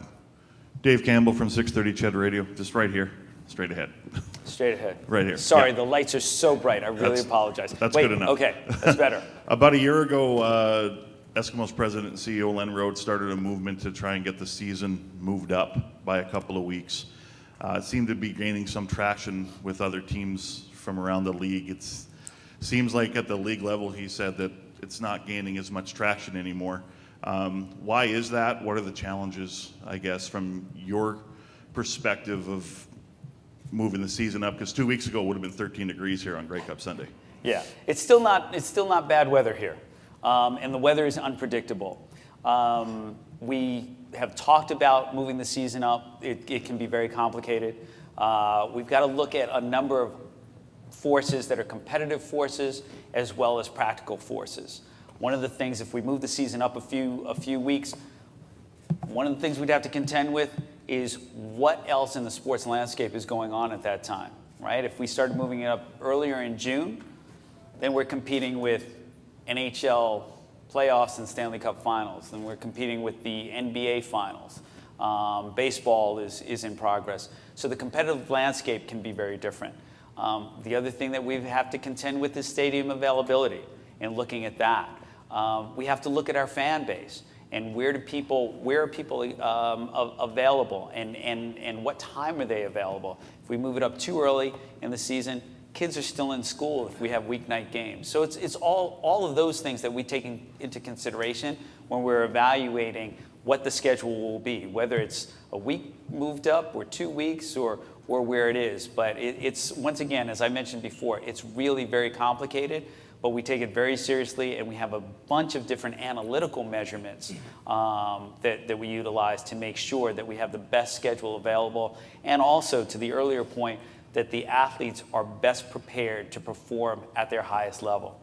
Dave Campbell from 630 Ched Radio, just right here, straight ahead. Straight ahead. Right here. Sorry, Yeah. The lights are so bright. I really apologize. That's Wait, good enough. Okay, that's better. About a year ago, Eskimos president and CEO Len Rhodes started a movement to try and get the season moved up by a couple of weeks. It seemed to be gaining some traction with other teams from around the league. It seems like at the league level, he said that it's not gaining as much traction anymore. Why is that? What are the challenges, I guess, from your perspective of moving the season up? Because 2 weeks ago it would have been 13 degrees here on Grey Cup Sunday. Yeah, it's still not bad weather here, and the weather is unpredictable. We have talked about moving the season up. It can be very complicated. We've got to look at a number of forces that are competitive forces as well as practical forces. One of the things, if we move the season up a few weeks, one of the things we'd have to contend with is what else in the sports landscape is going on at that time, right? If we started moving it up earlier in June, then we're competing with NHL playoffs and Stanley Cup finals. Then we're competing with the NBA finals. Baseball is in progress. So the competitive landscape can be very different. The other thing that we have to contend with is stadium availability and looking at that. We have to look at our fan base and where are people available and what time are they available. If we move it up too early in the season, kids are still in school if we have weeknight games. So it's all of those things that we take into consideration when we're evaluating what the schedule will be, whether it's a week moved up or 2 weeks or where it is. But it's, once again, as I mentioned before, it's really very complicated, but we take it very seriously, and we have a bunch of different analytical measurements that we utilize to make sure that we have the best schedule available, and also, to the earlier point, that the athletes are best prepared to perform at their highest level.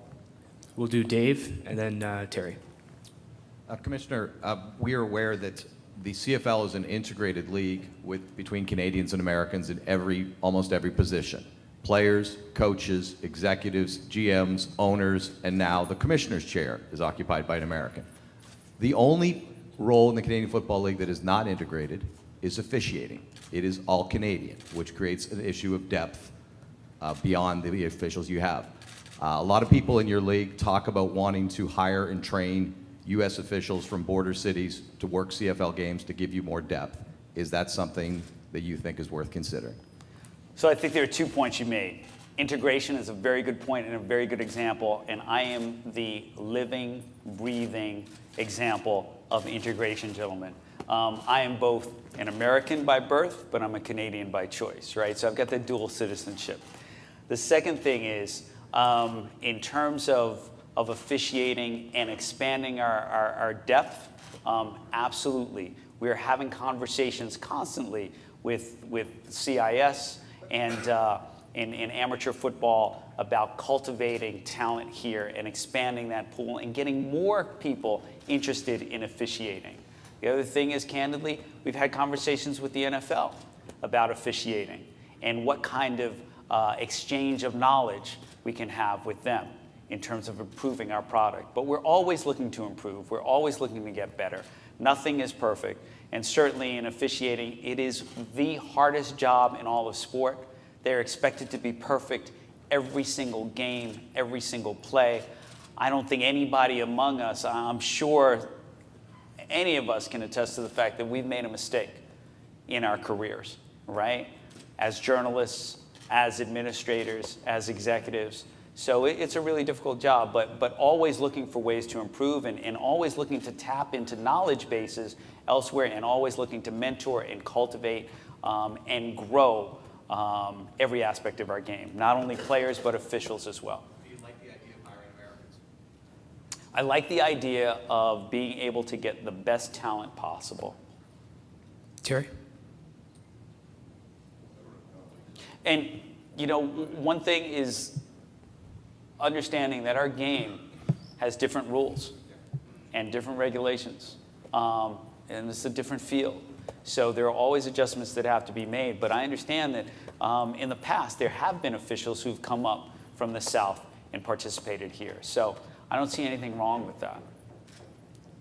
We'll do Dave and then Terry. Commissioner, we are aware that the CFL is an integrated league between Canadians and Americans in almost every position. Players, coaches, executives, GMs, owners, and now the commissioner's chair is occupied by an American. The only role in the Canadian Football League that is not integrated is officiating. It is all Canadian, which creates an issue of depth beyond the officials you have. A lot of people in your league talk about wanting to hire and train U.S. officials from border cities to work CFL games to give you more depth. Is that something that you think is worth considering? So I think there are 2 points you made. Integration is a very good point and a very good example, and I am the living, breathing example of integration, gentlemen. I am both an American by birth, but I'm a Canadian by choice, right? So I've got the dual citizenship. The second thing is, in terms of officiating and expanding our depth, absolutely. We are having conversations constantly with CIS and in amateur football about cultivating talent here and expanding that pool and getting more people interested in officiating. The other thing is, candidly, we've had conversations with the NFL about officiating and what kind of exchange of knowledge we can have with them in terms of improving our product. But we're always looking to improve. We're always looking to get better. Nothing is perfect. And certainly in officiating, it is the hardest job in all of sport. They're expected to be perfect every single game, every single play. I don't think anybody among us, I'm sure any of us can attest to the fact that we've made a mistake in our careers, right? As journalists, as administrators, as executives. So it's a really difficult job, but always looking for ways to improve and always looking to tap into knowledge bases elsewhere and always looking to mentor and cultivate and grow every aspect of our game, not only players but officials as well. Do you like the idea of hiring Americans? I like the idea of being able to get the best talent possible. Terry? And, you know, one thing is understanding that our game has different rules and different regulations, and it's a different field. So there are always adjustments that have to be made, but I understand that in the past there have been officials who've come up from the South and participated here. So I don't see anything wrong with that.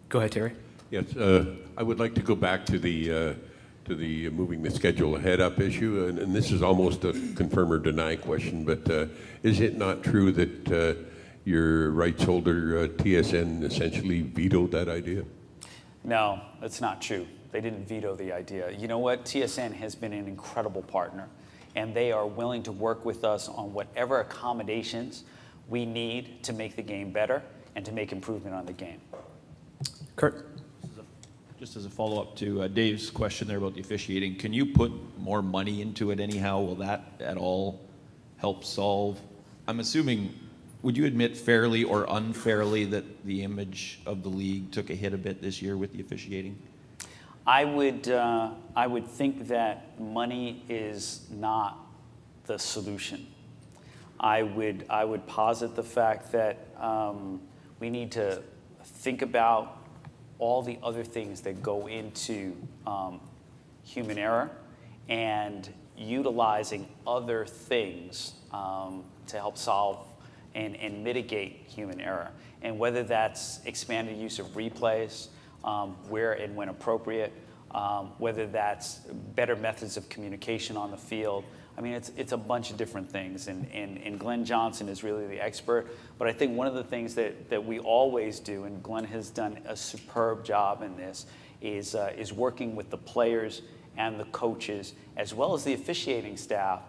Go ahead, Terry. Yes, I would like to go back to the moving the schedule ahead up issue, and this is almost a confirm or deny question, but is it not true that your rights holder, TSN, essentially vetoed that idea? No, that's not true. They didn't veto the idea. You know what? TSN has been an incredible partner, and they are willing to work with us on whatever accommodations we need to make the game better and to make improvement on the game. Kurt? Just as a follow-up to Dave's question there about the officiating, can you put more money into it anyhow? Will that at all help solve? I'm assuming, would you admit fairly or unfairly that the image of the league took a hit a bit this year with the officiating? I would think that money is not the solution. I would posit the fact that we need to think about all the other things that go into human error and utilizing other things to help solve and mitigate human error. And whether that's expanded use of replays, where and when appropriate, whether that's better methods of communication on the field. I mean, it's a bunch of different things, and Glenn Johnson is really the expert. But I think one of the things that we always do, and Glenn has done a superb job in this, is working with the players and the coaches, as well as the officiating staff,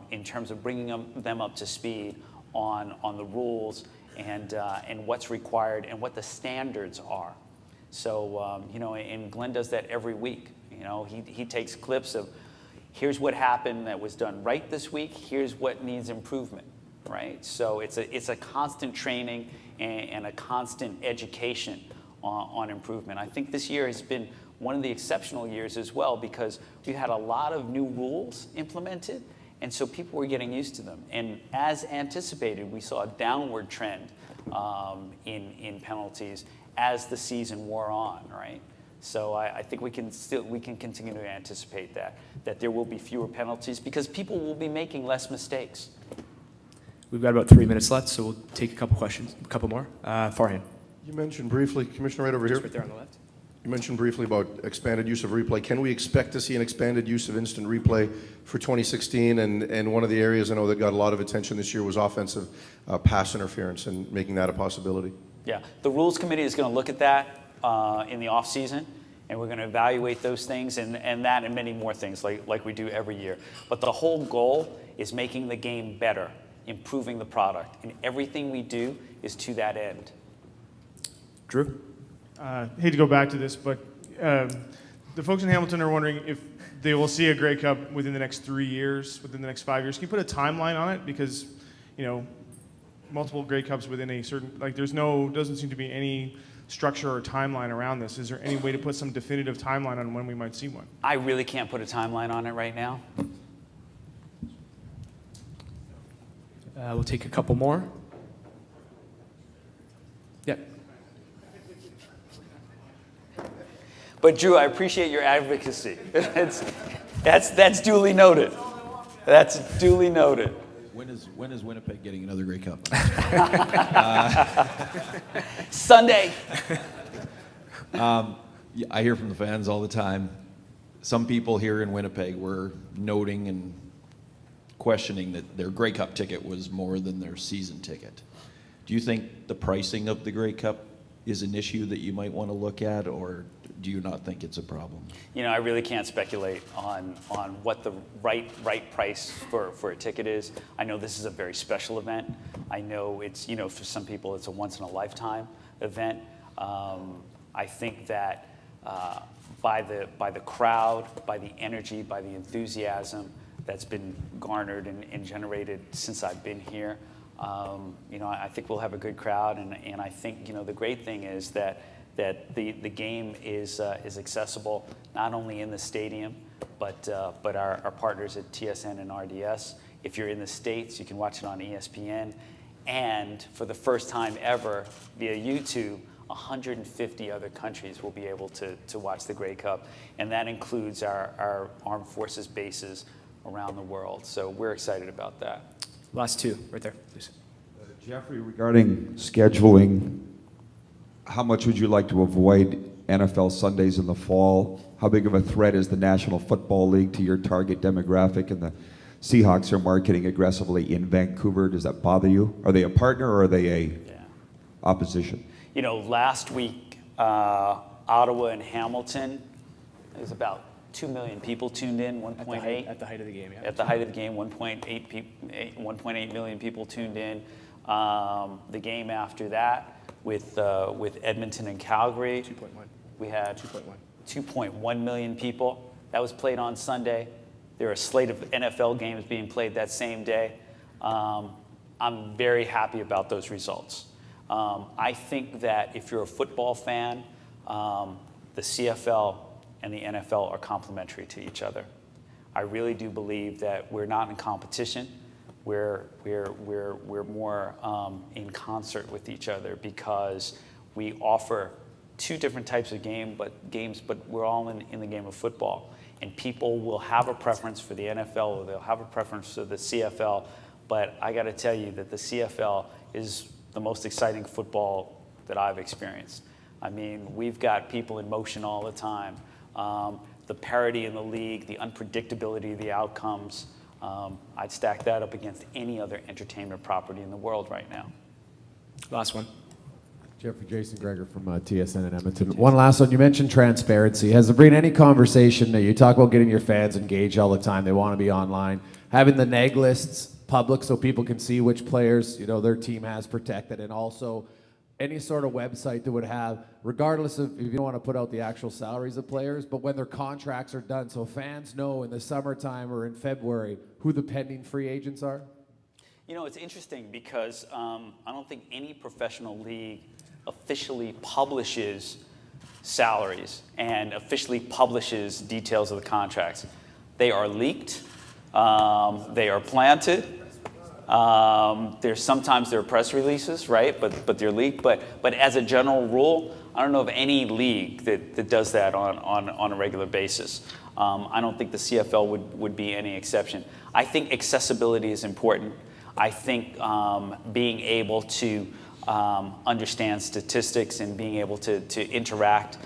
in terms of bringing them up to speed on the rules and what's required and what the standards are. So, and Glenn does that every week. He takes clips of, here's what happened that was done right this week, here's what needs improvement, right? So it's a constant training and a constant education on improvement. I think this year has been one of the exceptional years as well, because we've had a lot of new rules implemented, and so people were getting used to them. And as anticipated, we saw a downward trend in penalties as the season wore on, right? So I think we can continue to anticipate that there will be fewer penalties because people will be making less mistakes. We've got about 3 minutes left, so we'll take a couple questions, a couple more. Farhan. You mentioned briefly, Commissioner, right over here. Just right there on the left. You mentioned briefly about expanded use of replay. Can we expect to see an expanded use of instant replay for 2016? And one of the areas I know that got a lot of attention this year was offensive pass interference and making that a possibility. Yeah, the Rules Committee is going to look at that in the off season, and we're going to evaluate those things and that and many more things like we do every year. But the whole goal is making the game better, improving the product, and everything we do is to that end. Drew? Hate to go back to this, but the folks in Hamilton are wondering if they will see a Grey Cup within the next 3 years, within the next 5 years. Can you put a timeline on it? Because, multiple Grey Cups within a certain, doesn't seem to be any structure or timeline around this. Is there any way to put some definitive timeline on when we might see one? I really can't put a timeline on it right now. We'll take a couple more. Yeah. But Drew, I appreciate your advocacy. That's duly noted. That's duly noted. When is Winnipeg getting another Grey Cup? Sunday. I hear from the fans all the time. Some people here in Winnipeg were noting and questioning that their Grey Cup ticket was more than their season ticket. Do you think the pricing of the Grey Cup is an issue that you might want to look at, or do you not think it's a problem? I really can't speculate on what the right price for a ticket is. I know this is a very special event. I know it's, for some people it's a once in a lifetime event. I think that by the crowd, by the energy, by the enthusiasm that's been garnered and generated since I've been here, I think we'll have a good crowd, and I think the great thing is that the game is accessible not only in the stadium, but our partners at TSN and RDS. If you're in the States, you can watch it on ESPN, and for the first time ever via YouTube, 150 other countries will be able to watch the Grey Cup, and that includes our armed forces bases around the world. So we're excited about that. Last two, right there, please. Jeffrey, regarding scheduling, how much would you like to avoid NFL Sundays in the fall? How big of a threat is the National Football League to your target demographic? And the Seahawks are marketing aggressively in Vancouver. Does that bother you? Are they a partner or are they a opposition? Last week, Ottawa and Hamilton, there was about 2 million people tuned in, 1.8. At the height of the game, yeah. At the height of the game, 1.8 million people tuned in. The game after that with Edmonton and Calgary. 2.1. We had 2.1. 2.1 million people. That was played on Sunday. There are a slate of NFL games being played that same day. I'm very happy about those results. I think that if you're a football fan, the CFL and the NFL are complementary to each other. I really do believe that we're not in competition. We're more in concert with each other because we offer two different types of games, but we're all in the game of football. And people will have a preference for the NFL or they'll have a preference for the CFL. But I got to tell you that the CFL is the most exciting football that I've experienced. I mean, we've got people in motion all the time. The parity in the league, the unpredictability of the outcomes, I'd stack that up against any other entertainment property in the world right now. Last one. Jeffrey Jason Greger from TSN in Edmonton. One last one. You mentioned transparency. Has there been any conversation that you talk about getting your fans engaged all the time? They want to be online. Having the neg lists public so people can see which players their team has protected, and also any sort of website that would have, regardless of if you don't want to put out the actual salaries of players, but when their contracts are done, so fans know in the summertime or in February who the pending free agents are? It's interesting because I don't think any professional league officially publishes salaries and officially publishes details of the contracts. They are leaked. They are planted. Sometimes there are press releases, right? But they're leaked. But as a general rule, I don't know of any league that does that on a regular basis. I don't think the CFL would be any exception. I think accessibility is important. I think being able to understand statistics and being able to interact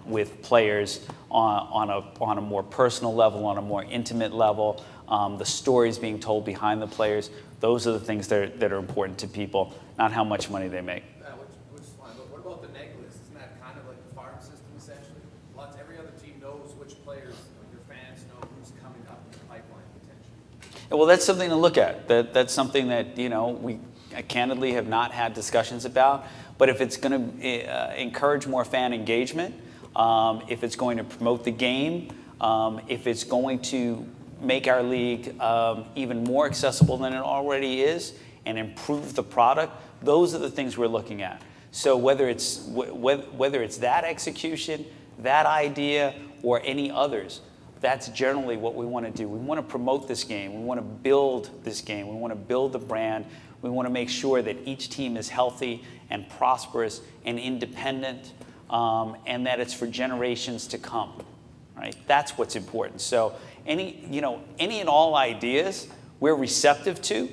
with players on a more personal level, on a more intimate level, the stories being told behind the players, those are the things that are important to people, not how much money they make. Which is fine, but what about the neg list? Isn't that kind of like the farm system essentially? Every other team knows which players, your fans know who's coming up in the pipeline potentially. Well, that's something to look at. That's something that we candidly have not had discussions about. But if it's going to encourage more fan engagement, if it's going to promote the game, if it's going to make our league even more accessible than it already is and improve the product, those are the things we're looking at. So whether it's that execution, that idea, or any others, that's generally what we want to do. We want to promote this game. We want to build this game. We want to build the brand. We want to make sure that each team is healthy and prosperous and independent, and that it's for generations to come. Right? That's what's important. So any and all ideas we're receptive to,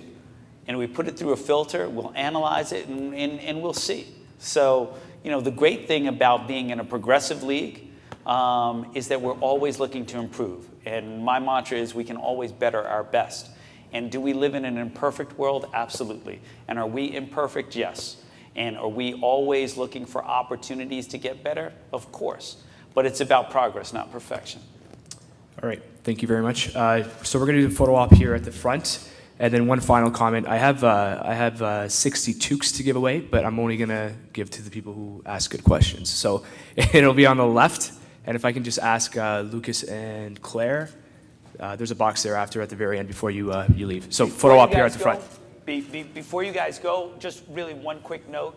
and we put it through a filter. We'll analyze it and we'll see. So the great thing about being in a progressive league is that we're always looking to improve. And my mantra is we can always better our best. And do we live in an imperfect world? Absolutely. And are we imperfect? Yes. And are we always looking for opportunities to get better? Of course. But it's about progress, not perfection. All right. Thank you very much. So we're going to do the photo op here at the front. And then one final comment. I have 60 toques to give away, but I'm only going to give to the people who ask good questions. So it'll be on the left. And if I can just ask Lucas and Claire, there's a box there after at the very end before you leave. So photo op here at the front. Before you guys go, just really one quick note.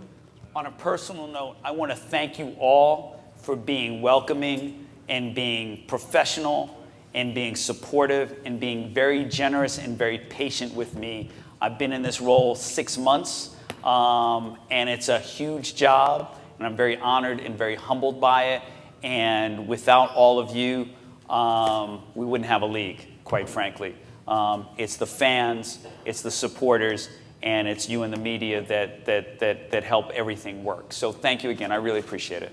On a personal note, I want to thank you all for being welcoming and being professional and being supportive and being very generous and very patient with me. I've been in this role 6 months, and it's a huge job, and I'm very honored and very humbled by it. And without all of you, we wouldn't have a league, quite frankly. It's the fans, it's the supporters, and it's you and the media that help everything work. So thank you again. I really appreciate it.